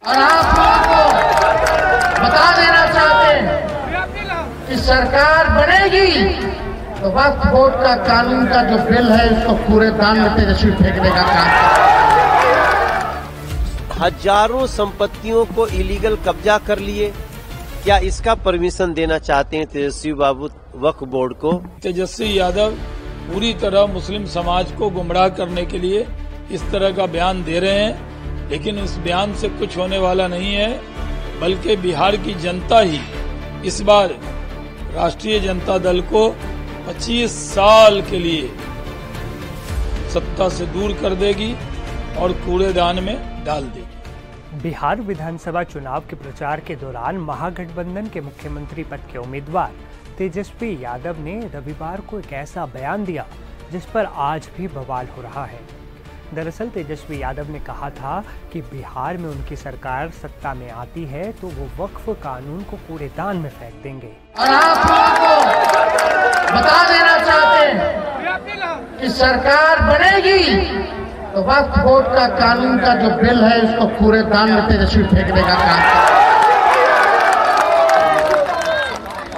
और आप लोगों को बता देना चाहते हैं कि सरकार बनेगी तो वक्फ बोर्ड का कानून का जो बिल है उसको पूरे दान में तेजस्वी फेंकने का काम। हजारों संपत्तियों को इलीगल कब्जा कर लिए, क्या इसका परमिशन देना चाहते हैं तेजस्वी बाबू वक्फ बोर्ड को? तेजस्वी यादव पूरी तरह मुस्लिम समाज को गुमराह करने के लिए इस तरह का बयान दे रहे हैं, लेकिन इस बयान से कुछ होने वाला नहीं है, बल्कि बिहार की जनता ही इस बार राष्ट्रीय जनता दल को 25 साल के लिए सत्ता से दूर कर देगी और कूड़ेदान में डाल देगी। बिहार विधानसभा चुनाव के प्रचार के दौरान महागठबंधन के मुख्यमंत्री पद के उम्मीदवार तेजस्वी यादव ने रविवार को एक ऐसा बयान दिया जिस पर आज भी बवाल हो रहा है। दरअसल तेजस्वी यादव ने कहा था कि बिहार में उनकी सरकार सत्ता में आती है तो वो वक्फ कानून को कूड़ेदान में फेंक देंगे। और आप लोगों को बता देना चाहते हैं कि सरकार बनेगी तो वक्फ बोर्ड का कानून का जो बिल है उसको पूरे दान में तेजस्वी फेंकने का काम।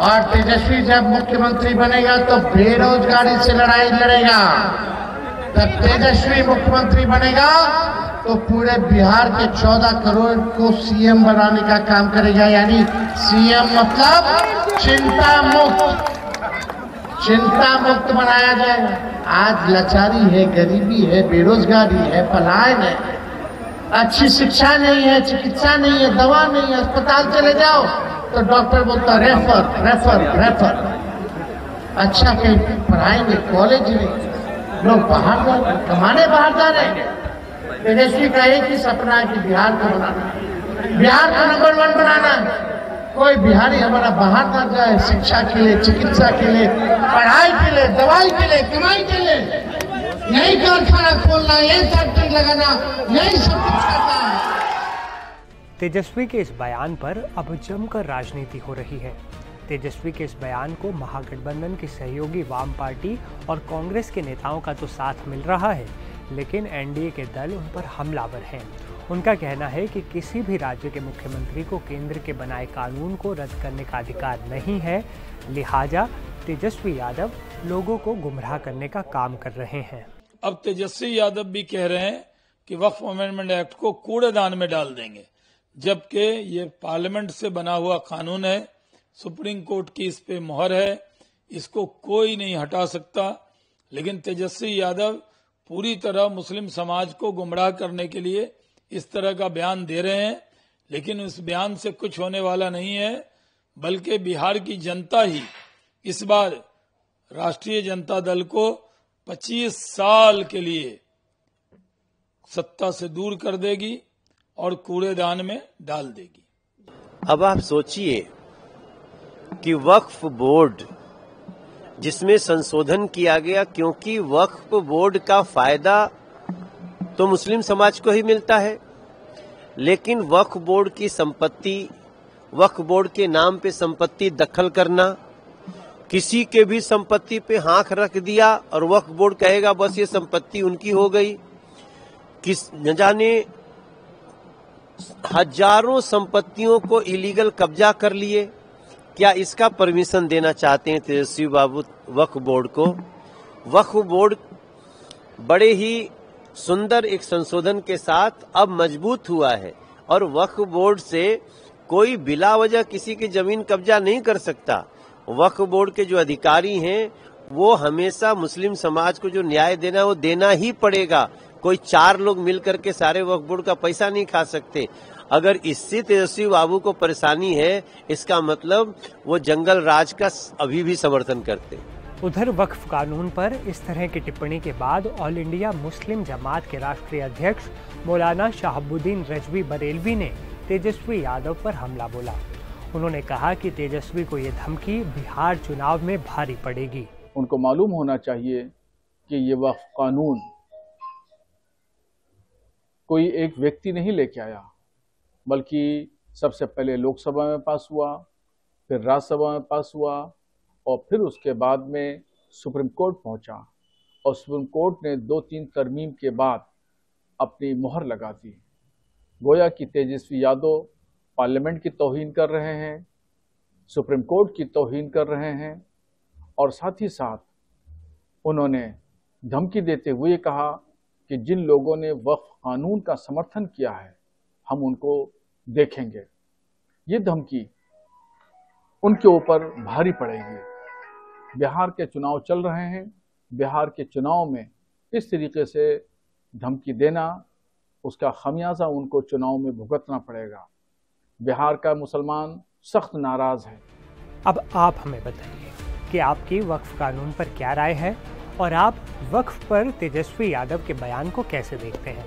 और तेजस्वी जब मुख्यमंत्री बनेगा तो बेरोजगारी से लड़ाई लड़ेगा। जब तेजस्वी मुख्यमंत्री बनेगा तो पूरे बिहार के 14 करोड़ को सीएम बनाने का काम करेगा, यानी सीएम मतलब चिंता मुक्त बनाया जाएगा। आज लाचारी है, गरीबी है, बेरोजगारी है, पलायन है, अच्छी शिक्षा नहीं है, चिकित्सा नहीं है, दवा नहीं है। अस्पताल चले जाओ तो डॉक्टर बोलता रेफर। अच्छा कहीं पढ़ाएंगे, कॉलेज में लोग बाहर जा कमाने बाहर जा रहे हैं। तेजस्वी का एक ही सपना है कि बिहार को बनाना, बिहार को नंबर 1 बनाना। कोई बिहारी हमारा बाहर ना जाए, शिक्षा के लिए, चिकित्सा के लिए, पढ़ाई के लिए, दवाई के लिए, कमाई के लिए। यही कारखाना खोलना, यही फैक्ट्री लगाना, यही सब कुछ करना है। तेजस्वी के इस बयान पर अब जमकर राजनीति हो रही है। तेजस्वी के इस बयान को महागठबंधन की सहयोगी वाम पार्टी और कांग्रेस के नेताओं का तो साथ मिल रहा है, लेकिन एनडीए के दल उन पर हमलावर हैं। उनका कहना है कि किसी भी राज्य के मुख्यमंत्री को केंद्र के बनाए कानून को रद्द करने का अधिकार नहीं है, लिहाजा तेजस्वी यादव लोगों को गुमराह करने का काम कर रहे हैं। अब तेजस्वी यादव भी कह रहे हैं कि वक्फ अमेंडमेंट एक्ट को कूड़ेदान में डाल देंगे, जबकि ये पार्लियामेंट से बना हुआ कानून है, सुप्रीम कोर्ट की इस पे मोहर है, इसको कोई नहीं हटा सकता। लेकिन तेजस्वी यादव पूरी तरह मुस्लिम समाज को गुमराह करने के लिए इस तरह का बयान दे रहे हैं, लेकिन इस बयान से कुछ होने वाला नहीं है, बल्कि बिहार की जनता ही इस बार राष्ट्रीय जनता दल को 25 साल के लिए सत्ता से दूर कर देगी और कूड़ेदान में डाल देगी। अब आप सोचिए कि वक्फ बोर्ड जिसमें संशोधन किया गया, क्योंकि वक्फ बोर्ड का फायदा तो मुस्लिम समाज को ही मिलता है, लेकिन वक्फ बोर्ड की संपत्ति, वक्फ बोर्ड के नाम पे संपत्ति दखल करना, किसी के भी संपत्ति पे हाथ रख दिया और वक्फ बोर्ड कहेगा बस ये संपत्ति उनकी हो गई। न जाने हजारों संपत्तियों को इलीगल कब्जा कर लिए, क्या इसका परमिशन देना चाहते हैं तेजस्वी बाबू वक्फ बोर्ड को? वक्फ बोर्ड बड़े ही सुंदर एक संशोधन के साथ अब मजबूत हुआ है और वक्फ बोर्ड से कोई बिला वजह किसी की जमीन कब्जा नहीं कर सकता। वक्फ बोर्ड के जो अधिकारी हैं वो हमेशा मुस्लिम समाज को जो न्याय देना है वो देना ही पड़ेगा। कोई 4 लोग मिलकर के सारे वक्फ बोर्ड का पैसा नहीं खा सकते। अगर इससे तेजस्वी बाबू को परेशानी है, इसका मतलब वो जंगल राज का अभी भी समर्थन करते। उधर वक्फ कानून पर इस तरह की टिप्पणी के बाद ऑल इंडिया मुस्लिम जमात के राष्ट्रीय अध्यक्ष मौलाना शहाबुद्दीन रजवी बरेलवी ने तेजस्वी यादव पर हमला बोला। उन्होंने कहा कि तेजस्वी को ये धमकी बिहार चुनाव में भारी पड़ेगी। उनको मालूम होना चाहिए कि ये वक्फ कानून कोई एक व्यक्ति नहीं लेके आया, बल्कि सबसे पहले लोकसभा में पास हुआ, फिर राज्यसभा में पास हुआ और फिर उसके बाद में सुप्रीम कोर्ट पहुंचा और सुप्रीम कोर्ट ने 2-3 तरमीम के बाद अपनी मोहर लगा दी। गोया कि तेजस्वी यादव पार्लियामेंट की तौहीन कर रहे हैं, सुप्रीम कोर्ट की तौहीन कर रहे हैं और साथ ही साथ उन्होंने धमकी देते हुए कहा कि जिन लोगों ने वक्फ कानून का समर्थन किया है हम उनको देखेंगे। ये धमकी उनके ऊपर भारी पड़ेगी। बिहार के चुनाव चल रहे हैं, बिहार के चुनाव में इस तरीके से धमकी देना, उसका खमियाजा उनको चुनाव में भुगतना पड़ेगा। बिहार का मुसलमान सख्त नाराज है। अब आप हमें बताइए कि आपकी वक्फ कानून पर क्या राय है और आप वक्फ पर तेजस्वी यादव के बयान को कैसे देखते हैं।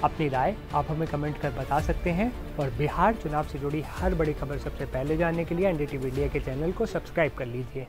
अपनी राय आप हमें कमेंट कर बता सकते हैं और बिहार चुनाव से जुड़ी हर बड़ी खबर सबसे पहले जानने के लिए एनडीटीवी इंडिया के चैनल को सब्सक्राइब कर लीजिए।